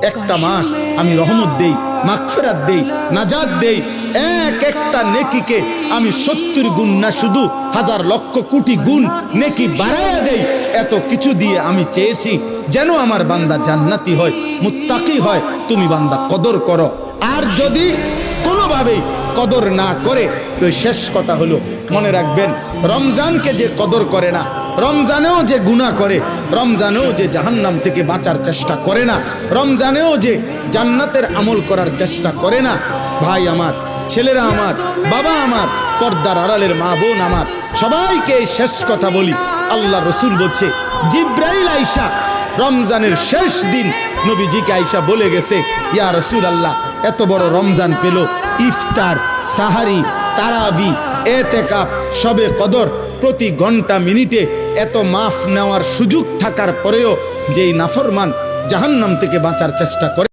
একটা মাস আমি রহমত দেই, মাগফিরাত দেই, নাজাত দেই। এক একটা নেকিকে আমি 70 গুণ না, শুধু হাজার লক্ষ কোটি গুণ নেকি বাড়ায়া দেই। এত কিছু দিয়ে আমি চেয়েছি যেন আমার বান্দা জান্নাতি হয়, মুত্তাকি হয়। তুমি বান্দা কদর করো। আর যদি কোনোভাবেই কদর না করে, তো শেষ কথা হলো, মনে রাখবেন, রমজানকে যে কদর করে না, রমজানেও যে গুনাহ করে, রমজানেও যে জাহান্নাম থেকে বাঁচার চেষ্টা করে না, রমজানেও যে জান্নাতের আমল করার চেষ্টা করে না, ভাই আমার, ছেলেরা আমার, বাবা আমার, পর্দার আড়ালের মা বোন আমার, সবাইকে এই শেষ কথা বলি। আল্লাহ রসুল বলছে, জিব্রাইল আইসা রমজানের শেষ দিন নবীজিকে আইসা বলে গেছে, ইয়া রাসূলুল্লাহ, এত বড় রমজান পেল, ইফতার, সাহারি, তারাবি, এতেকাফ, শবে কদর, প্রতি ঘন্টা মিনিটে এত মাফ নেওয়ার সুযোগ থাকার পরেও যেই নাফরমান জাহান্নাম থেকে বাঁচার চেষ্টা করে।